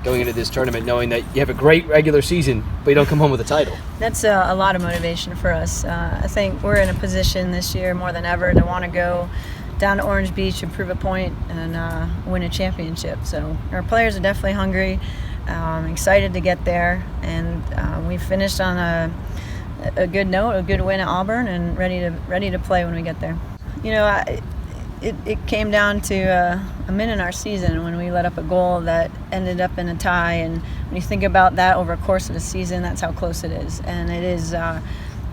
going into this tournament, knowing that you have a great regular season, but you don't come home with a title? That's a lot of motivation for us. I think we're in a position this year more than ever to want to go down to Orange Beach and prove a point and win a championship. So our players are definitely hungry, excited to get there, and we finished on a good note, a good win at Auburn, and ready to play when we get there. You know, it came down to a minute in our season when we let up a goal that ended up in a tie, and when you think about that over the course of the season, that's how close it is. And it is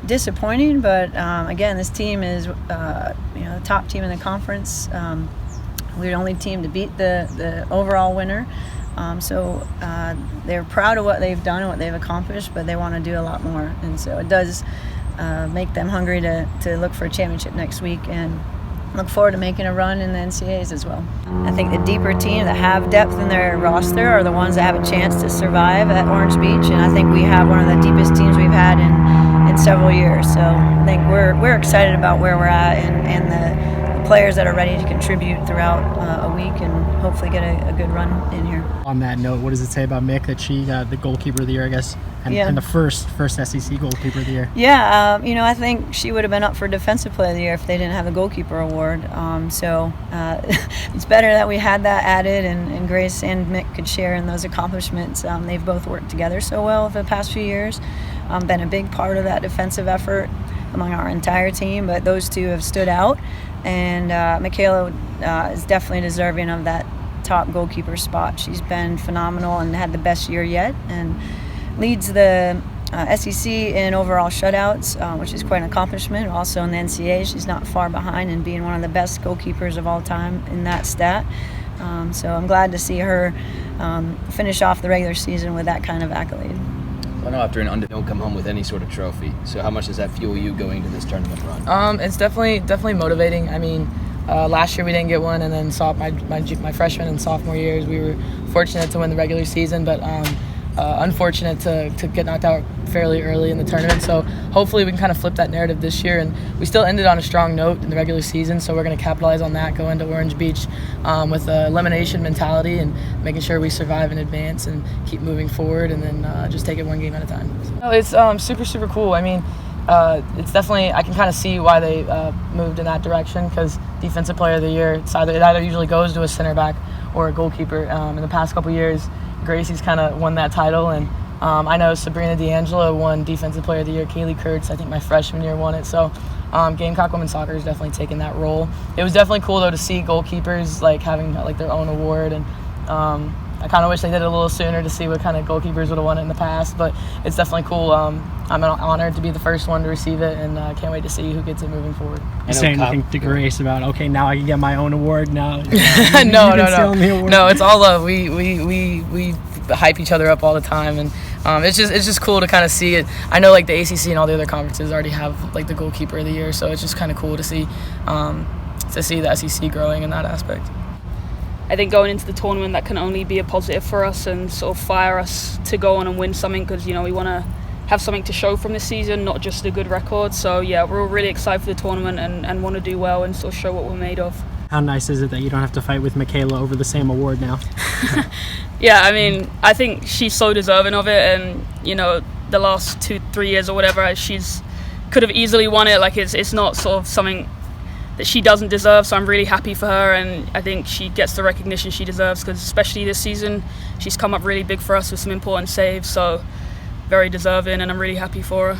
disappointing, but again, this team is the top team in the conference. We're the only team to beat the overall winner. So they're proud of what they've done and what they've accomplished, but they want to do a lot more. And so it does make them hungry to look for a championship next week, and look forward to making a run in the NCAAs as well. I think the deeper teams that have depth in their roster are the ones that have a chance to survive at Orange Beach, and I think we have one of the deepest teams we've had in several years. So I think we're excited about where we're at and the players that are ready to contribute throughout a week and hopefully get a good run in here. On that note, what does it say about Mick that she got the goalkeeper of the year, I guess, and the first SEC goalkeeper of the year? Yeah, I think she would have been up for Defensive Player of the Year if they didn't have a goalkeeper award. So it's better that we had that added, and Grace and Mick could share in those accomplishments. They've both worked together so well for the past few years, been a big part of that defensive effort among our entire team, but those two have stood out. And Michaela is definitely deserving of that top goalkeeper spot. She's been phenomenal and had the best year yet, and leads the SEC in overall shutouts, which is quite an accomplishment. Also in the NCAA, she's not far behind in being one of the best goalkeepers of all time in that stat. So I'm glad to see her finish off the regular season with that kind of accolade. I know after an under, don't come home with any sort of trophy. So how much does that fuel you going to this tournament run? It's definitely motivating. I mean, last year we didn't get one, and then my freshman and sophomore years we were fortunate to win the regular season, but unfortunate to get knocked out fairly early in the tournament. So hopefully we can kind of flip that narrative this year, and we still ended on a strong note in the regular season, so we're going to capitalize on that, go into Orange Beach with a elimination mentality and making sure we survive in advance and keep moving forward, and then just take it one game at a time. So, it's super cool. I mean, it's definitely, I can kind of see why they moved in that direction, because Defensive Player of the Year, it either usually goes to a center back or a goalkeeper. In the past couple years, Gracie's kind of won that title, and I know Sabrina D'Angelo won Defensive Player of the Year. Kaylee Kurtz, I think my freshman year, won it. So Gamecock women's soccer is definitely taking that role. It was definitely cool though to see goalkeepers having their own award, and I kind of wish they did it a little sooner to see what kind of goalkeepers would have won it in the past. But it's definitely cool. I'm honored to be the first one to receive it, and can't wait to see who gets it moving forward. You say anything to Grace about, okay, now I can get my own award now? No, it's all love. We hype each other up all the time, and it's just cool to kind of see it. I know the ACC and all the other conferences already have the goalkeeper of the year, so it's just kind of cool to see the SEC growing in that aspect. I think going into the tournament, that can only be a positive for us and sort of fire us to go on and win something, because we want to have something to show from this season, not just a good record. So yeah, we're all really excited for the tournament and want to do well and sort of show what we're made of. How nice is it that you don't have to fight with Michaela over the same award now? Yeah, I mean, I think she's so deserving of it, and the last 2-3 years or whatever, she's could have easily won it. It's not sort of something that she doesn't deserve, so I'm really happy for her, and I think she gets the recognition she deserves, because especially this season she's come up really big for us with some important saves, so very deserving, and I'm really happy for her.